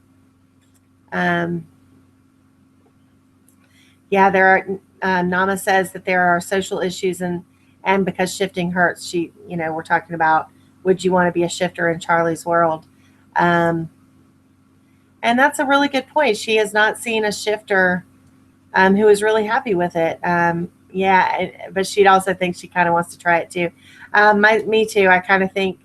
yeah, there are. Nama says that there are social issues, and because shifting hurts, we're talking about, would you want to be a shifter in Charlie's world? And that's a really good point. She has not seen a shifter who is really happy with it. Yeah, but she'd also think she kind of wants to try it too. Me too. I kind of think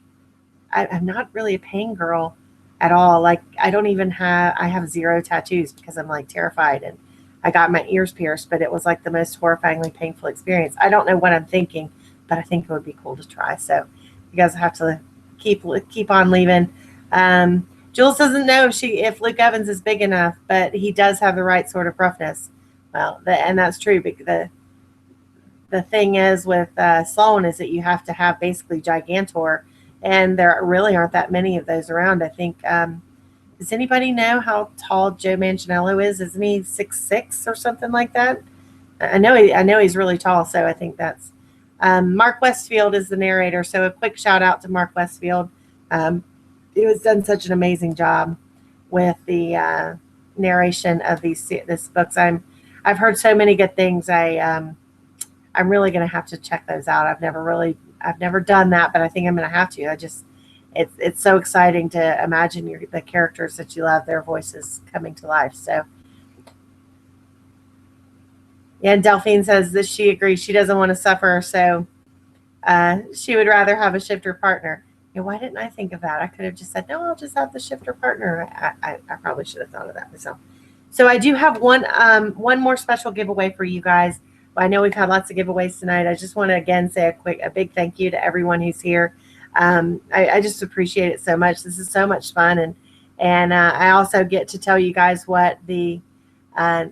I'm not really a pain girl at all. Like, I have 0 tattoos because I'm like terrified, and I got my ears pierced, but it was like the most horrifyingly painful experience. I don't know what I'm thinking, but I think it would be cool to try. So you guys have to keep on leaving. Jules doesn't know if Luke Evans is big enough, but he does have the right sort of roughness. Well, and that's true. Because the thing is with Sloan is that you have to have basically Gigantor, and there really aren't that many of those around. I think. Does anybody know how tall Joe Manganiello is? Isn't he 6'6" or something like that? I know he's really tall, so I think that's. Mark Westfield is the narrator, so a quick shout out to Mark Westfield. He has done such an amazing job with the narration of this books. I've heard so many good things. I'm really going to have to check those out. I've never done that, but I think I'm going to have to. It's so exciting to imagine the characters that you love, their voices coming to life. So, yeah, and Delphine says that she agrees. She doesn't want to suffer, so she would rather have a shifter partner. Yeah, why didn't I think of that? I could have just said, no, I'll just have the shifter partner. I probably should have thought of that myself. So I do have one more special giveaway for you guys. I know we've had lots of giveaways tonight. I just want to again say a big thank you to everyone who's here. I just appreciate it so much. This is so much fun, and I also get to tell you guys what the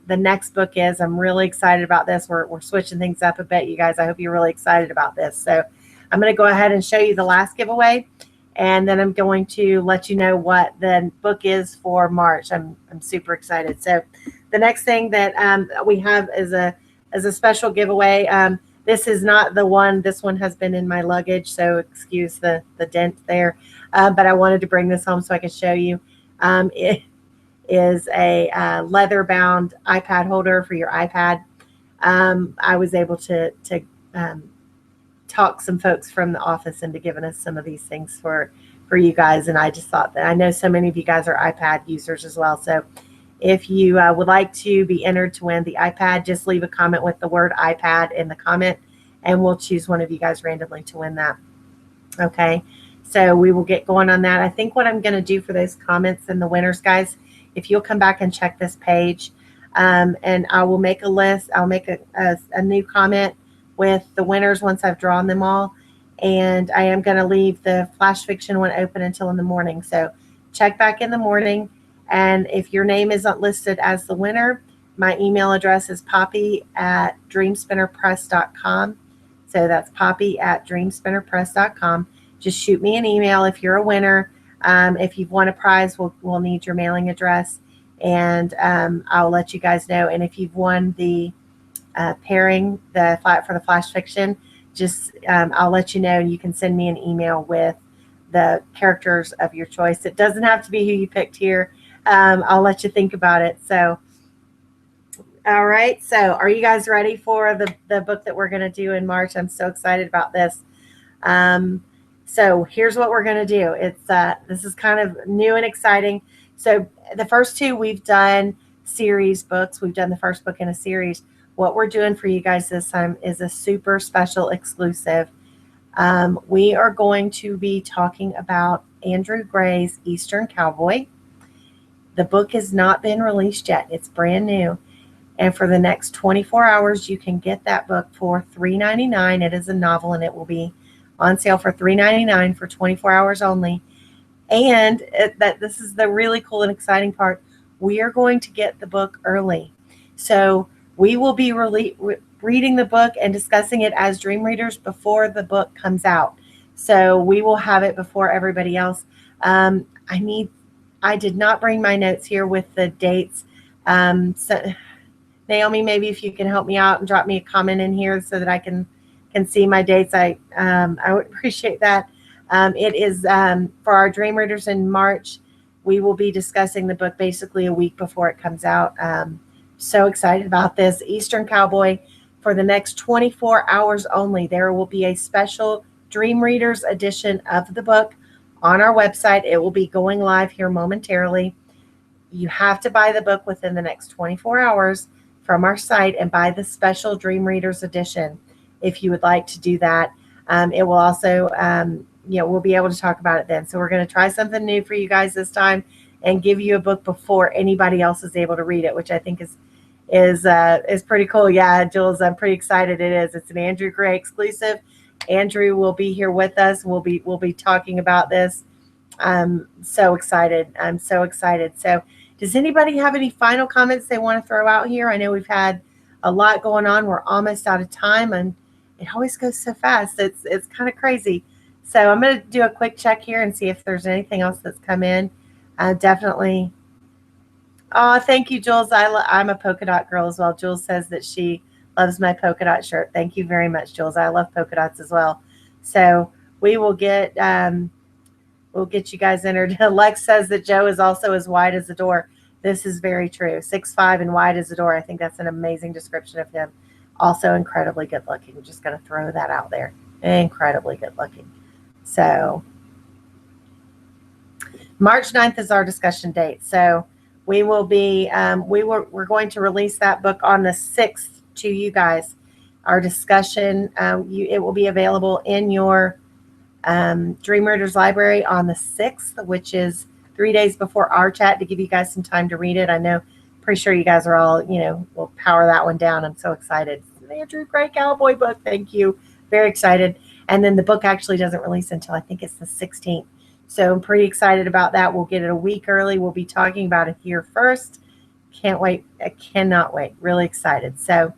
next book is. I'm really excited about this. We're switching things up a bit, you guys. I hope you're really excited about this. So I'm going to go ahead and show you the last giveaway, and then I'm going to let you know what the book is for March. I'm super excited. So the next thing that we have is a special giveaway. This is not the one. This one has been in my luggage, so excuse the dent there. But I wanted to bring this home so I could show you. It is a leather-bound iPad holder for your iPad. I was able to talk some folks from the office into giving us some of these things for you guys, and I just thought that I know so many of you guys are iPad users as well. So if you would like to be entered to win the iPad, just leave a comment with the word iPad in the comment, and we'll choose one of you guys randomly to win that. Okay, so we will get going on that. I think what I'm going to do for those comments and the winners, guys, if you'll come back and check this page, and I will make a list. I'll make a new comment with the winners once I've drawn them all, and I am going to leave the flash fiction one open until in the morning. So check back in the morning. And if your name isn't listed as the winner, my email address is poppy@dreamspinnerpress.com. So that's poppy@dreamspinnerpress.com. Just shoot me an email if you're a winner. If you've won a prize, we'll need your mailing address, and I'll let you guys know. And if you've won the pairing for the flash fiction, just I'll let you know, and you can send me an email with the characters of your choice. It doesn't have to be who you picked here. I'll let you think about it. So, all right. So are you guys ready for the book that we're going to do in March? I'm so excited about this. So here's what we're going to do. This is kind of new and exciting. So the first two we've done series books. We've done the first book in a series. What we're doing for you guys this time is a super special exclusive. We are going to be talking about Andrew Gray's Eastern Cowboy. The book has not been released yet. It's brand new. And for the next 24 hours, you can get that book for $3.99. It is a novel, and it will be on sale for $3.99 for 24 hours only. And this is the really cool and exciting part. We are going to get the book early. So we will be reading the book and discussing it as Dream Readers before the book comes out. So we will have it before everybody else. I did not bring my notes here with the dates. So Naomi, maybe if you can help me out and drop me a comment in here so that I can see my dates, I would appreciate that. It is for our Dream Readers in March. We will be discussing the book basically a week before it comes out. So excited about this. Eastern Cowboy, for the next 24 hours only, there will be a special Dream Readers edition of the book on our website. It will be going live here momentarily. You have to buy the book within the next 24 hours from our site and buy the special Dream Readers edition if you would like to do that. It will also, we'll be able to talk about it then. So we're going to try something new for you guys this time and give you a book before anybody else is able to read it, which I think is pretty cool. Yeah, Jules, I'm pretty excited. It is. It's an Andrew Gray exclusive. Andrew will be here with us. We'll be talking about this. I'm so excited. I'm so excited. So does anybody have any final comments they want to throw out here? I know we've had a lot going on. We're almost out of time, and it always goes so fast. It's kind of crazy. So I'm going to do a quick check here and see if there's anything else that's come in. Definitely. Oh, thank you, Jules. I'm a polka dot girl as well. Jules says that she loves my polka dot shirt. Thank you very much, Jules. I love polka dots as well. So we will get we'll get you guys entered. Lex says that Joe is also as wide as the door. This is very true. 6'5" and wide as the door. I think that's an amazing description of him. Also incredibly good looking. I'm just going to throw that out there. Incredibly good looking. So March 9th is our discussion date. So we will be, we're going to release that book on the 6th to you guys. Our discussion, it will be available in your DreamReader's library on the 6th, which is 3 days before our chat, to give you guys some time to read it. I know, pretty sure you guys are all, we'll power that one down. I'm so excited. Andrew Gray Cowboy book. Thank you. Very excited. And then the book actually doesn't release until I think it's the 16th. So I'm pretty excited about that. We'll get it a week early. We'll be talking about it here first. Can't wait. I cannot wait. Really excited. So,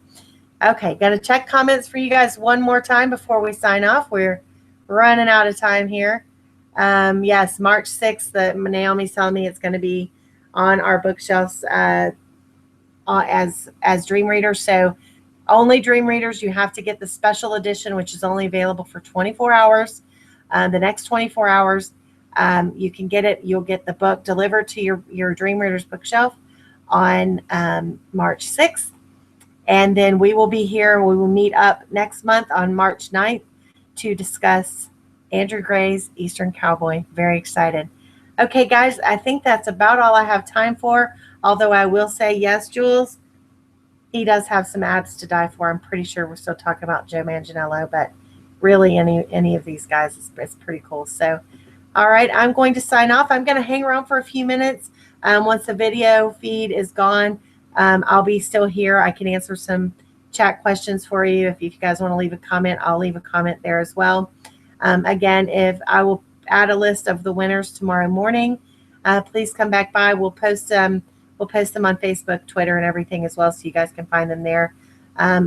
okay, got to check comments for you guys one more time before we sign off. We're running out of time here. Yes, March 6th, Naomi's telling me it's going to be on our bookshelves as Dream Readers. So only Dream Readers. You have to get the special edition, which is only available for 24 hours. The next 24 hours, you can get it. You'll get the book delivered to your Dream Readers bookshelf on March 6th. And then we will be here. We will meet up next month on March 9th to discuss Andrew Gray's Eastern Cowboy. Very excited. Okay, guys, I think that's about all I have time for. Although I will say, yes, Jules, he does have some abs to die for. I'm pretty sure we're still talking about Joe Manganiello, but really any of these guys is pretty cool. So, all right, I'm going to sign off. I'm going to hang around for a few minutes. Once the video feed is gone, I'll be still here. I can answer some chat questions for you. If you guys want to leave a comment, I'll leave a comment there as well. Again, if I will add a list of the winners tomorrow morning, please come back by. We'll post them on Facebook, Twitter, and everything as well, so you guys can find them there.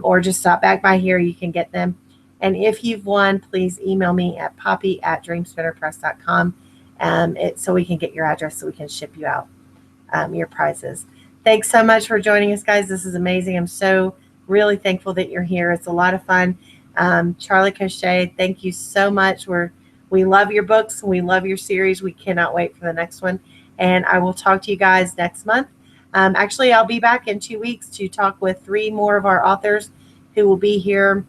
Or just stop back by here. You can get them. And if you've won, please email me at poppy@dreamspinnerpress.com so we can get your address so we can ship you out your prizes. Thanks so much for joining us, guys. This is amazing. I'm so really thankful that you're here. It's a lot of fun. Charlie Cochet, thank you so much. We love your books. We love your series. We cannot wait for the next one. And I will talk to you guys next month. Actually, I'll be back in 2 weeks to talk with 3 more of our authors who will be here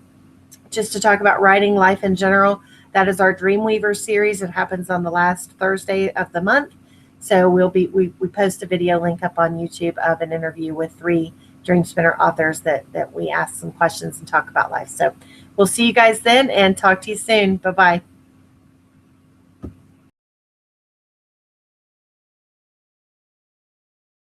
just to talk about writing, life in general. That is our Dreamweaver series. It happens on the last Thursday of the month. So we post a video link up on YouTube of an interview with 3 Dreamspinner authors that we ask some questions and talk about life. So we'll see you guys then and talk to you soon. Bye-bye.